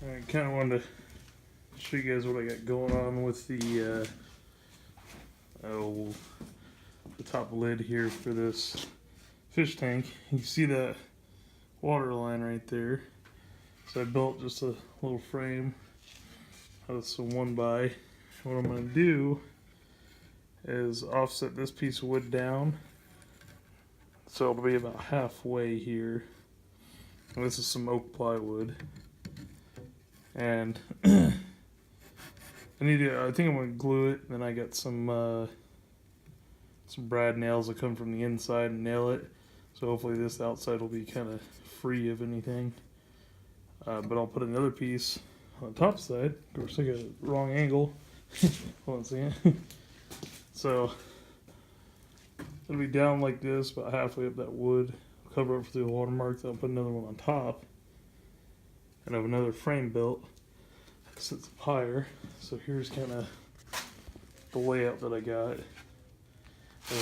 I kind of wanted to show you guys what I got going on with the top lid here for this fish tank. You can see that water line right there. So I built just a little frame out of some 1x. What I'm going to do is offset this piece of wood down so it'll be about halfway here. And this is some oak plywood. And I think I'm going to glue it. Then I got some brad nails that come from the inside and nail it. So hopefully this outside will be kind of free of anything. But I'll put another piece on the top side. Of course, I got a wrong angle. Hold on a second. So it'll be down like this, about halfway up that wood. Cover up through the watermark. Then I'll put another one on top. And I have another frame built that sits up higher. So here's kind of the layout that I got. And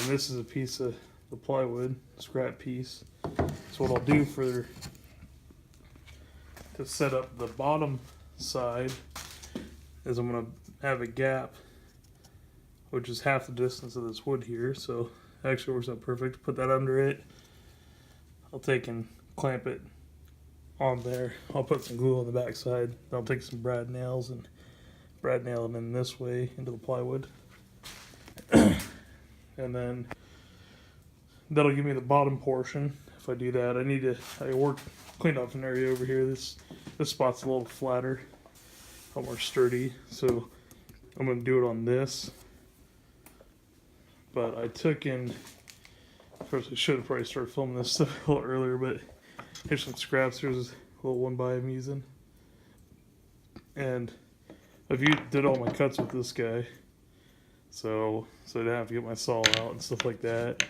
this is a piece of the plywood, scrap piece. So what I'll do to set up the bottom side is I'm going to have a gap, which is half the distance of this wood here. So it actually works out perfect. Put that under it. I'll take and clamp it on there. I'll put some glue on the back side. I'll take some brad nails and brad nail them in this way into the plywood. And then that'll give me the bottom portion. If I do that, I cleaned off an area over here. This spot's a little flatter, a little more sturdy. So I'm going to do it on this. But I took in, first I should have probably started filming this stuff a little earlier, but here's some scraps. Here's a little 1x I'm using. And I've did all my cuts with this guy. So I didn't have to get my saw out and stuff like that.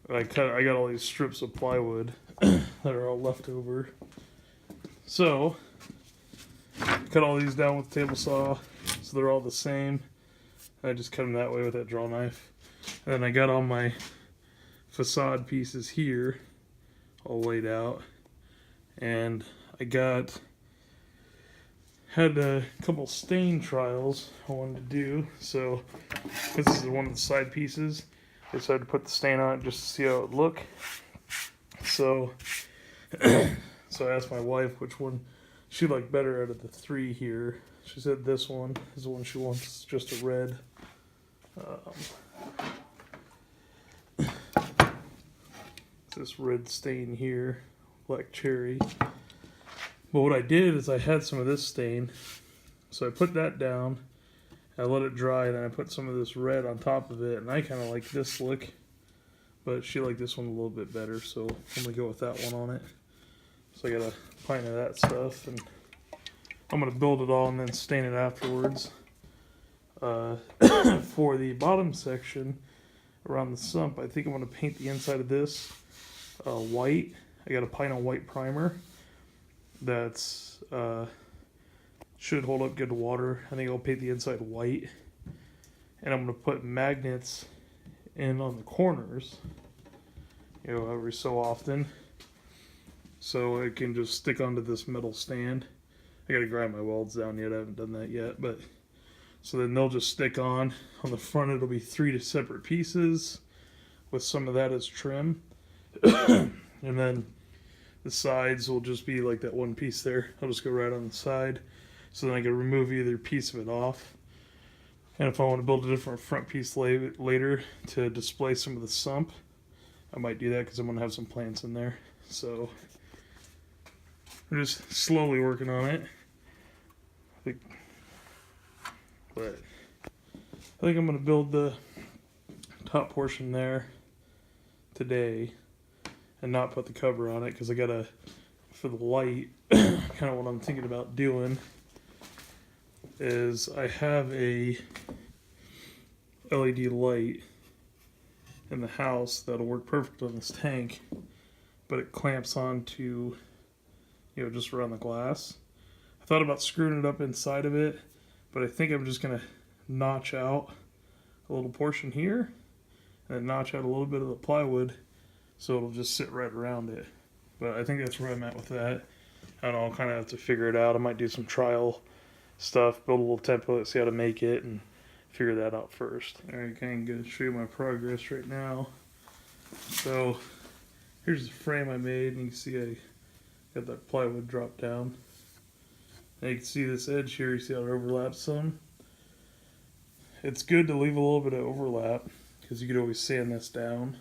I got all these strips of plywood that are all left over. So cut all these down with the table saw, so they're all the same. I just cut them that way with that draw knife. And then I got all my facade pieces here all laid out, and I had a couple stain trials I wanted to do. So this is one of the side pieces. I decided to put the stain on it just to see how it would look. So I asked my wife which one she liked better out of the three here. She said this one is the one she wants, just a red. This red stain here, black cherry. But what I did is I had some of this stain, so I put that down, I let it dry, and then I put some of this red on top of it, and I kind of like this look, but she liked this one a little bit better, so I'm going to go with that one on it. So I got a pint of that stuff, and I'm going to build it all and then stain it afterwards. For the bottom section, around the sump, I think I'm going to paint the inside of this white. I got a pint of white primer that's should hold up good to water. I think I'll paint the inside white, and I'm going to put magnets in on the corners, every so often, so it can just stick onto this metal stand. I got to grind my welds down yet. I haven't done that yet, but so then they'll just stick on the front. It'll be 3 separate pieces with some of that as trim. And then the sides will just be like that one piece there. I'll just go right on the side, so then I can remove either piece of it off. And if I want to build a different front piece later to display some of the sump, I might do that because I'm going to have some plants in there. So I'm just slowly working on it. But I think I'm going to build the top portion there today and not put the cover on it, because I gotta, for the light, kind of what I'm thinking about doing is I have a LED light in the house that'll work perfect on this tank, but it clamps onto, just around the glass. I thought about screwing it up inside of it, but I think I'm just gonna notch out a little portion here and then notch out a little bit of the plywood, so it'll just sit right around it. But I think that's where I'm at with that. I don't know, I'll kind of have to figure it out. I might do some trial stuff, build a little template, see how to make it, and figure that out first. Alright, kind of going to show you my progress right now. So, here's the frame I made, and you can see I got that plywood dropped down. And you can see this edge here, you see how it overlaps some? It's good to leave a little bit of overlap, because you could always sand this down,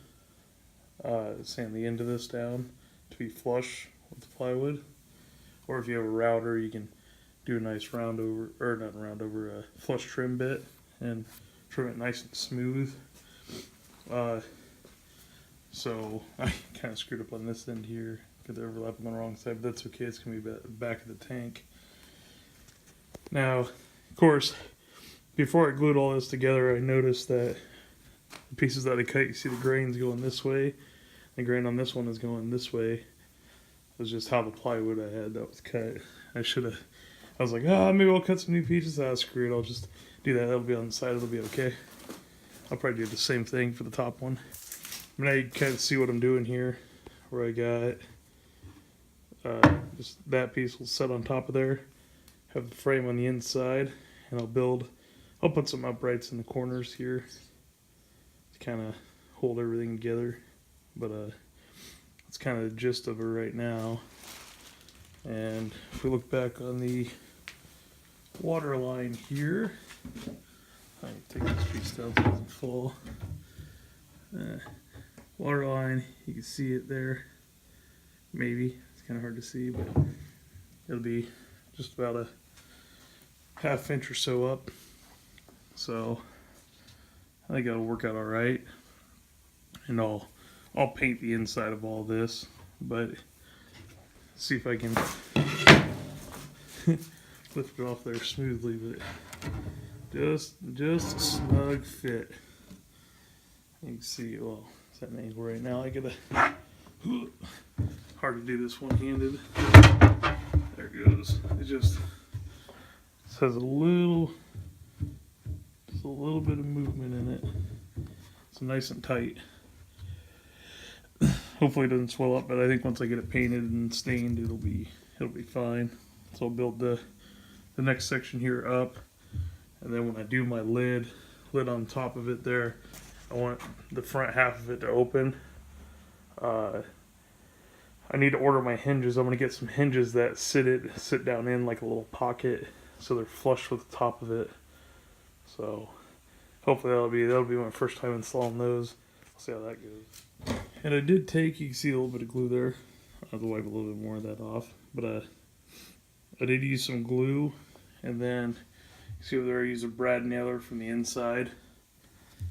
sand the end of this down to be flush with the plywood. Or if you have a router, you can do a nice round over, or not round over, a flush trim bit and trim it nice and smooth. So I kind of screwed up on this end here, got the overlap on the wrong side, but that's okay, it's going to be back of the tank. Now, of course, before I glued all this together, I noticed that the pieces that I cut, you see the grains going this way, the grain on this one is going this way. It was just how the plywood I had that was cut. I was like, maybe I'll cut some new pieces. Screw it, I'll just do that. That'll be on the side, it'll be okay. I'll probably do the same thing for the top one. Now you kind of see what I'm doing here, where I got just that piece will set on top of there, have the frame on the inside, and I'll put some uprights in the corners here to kind of hold everything together. But that's kind of the gist of it right now. And if we look back on the water line here, I can take this piece down so it doesn't fall. Water line, you can see it there. Maybe it's kind of hard to see, but it'll be just about a ½ inch or so up. So I think it'll work out all right. And I'll paint the inside of all this, but see if I can lift it off there smoothly, but just a snug fit. You can see, well, it's at an angle right now. I gotta, hard to do this one-handed. There it goes. It just has a little bit of movement in it. It's nice and tight. Hopefully it doesn't swell up, but I think once I get it painted and stained, it'll be fine. So I'll build the next section here up, and then when I do my lid on top of it there, I want the front half of it to open. I need to order my hinges. I'm gonna get some hinges that sit down in like a little pocket, so they're flush with the top of it. So hopefully that'll be my first time installing those. I'll see how that goes. And I did take, you can see a little bit of glue there. I have to wipe a little bit more of that off. But I did use some glue, and then you see over there I used a brad nailer from the inside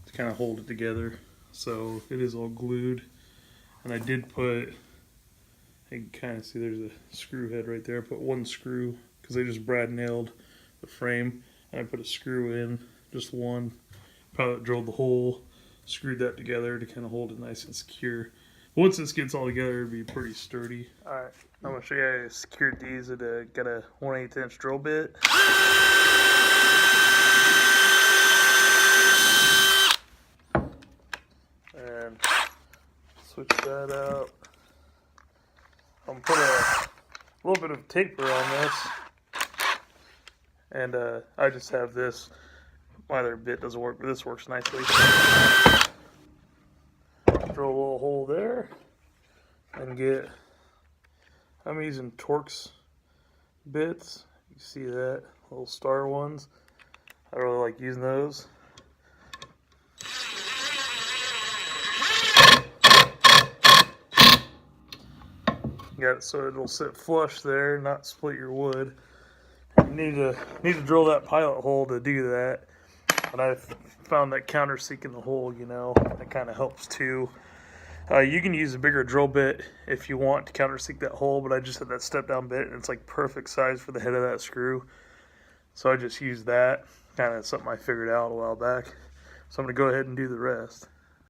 to kind of hold it together. So it is all glued. And I did put, you can kind of see there's a screw head right there. I put one screw, because I just brad nailed the frame, and I put a screw in, just one, pilot drilled the hole, screwed that together to kind of hold it nice and secure. Once this gets all together, it'll be pretty sturdy. Alright, I'm going to show you how I secured these. Got a 1/8 inch drill bit. And switch that out. I'm going to put a little bit of taper on this. And I just have this. My other bit doesn't work, but this works nicely. Drill a little hole there and I'm using Torx bits. You see that? Little star ones. I really like using those. Got it so it'll sit flush there, not split your wood. You need to drill that pilot hole to do that. And I've found that countersinking the hole, that kind of helps too. You can use a bigger drill bit if you want to countersink that hole, but I just had that step down bit and it's like perfect size for the head of that screw. So I just used that, kind of something I figured out a while back. So I'm going to go ahead and do the rest.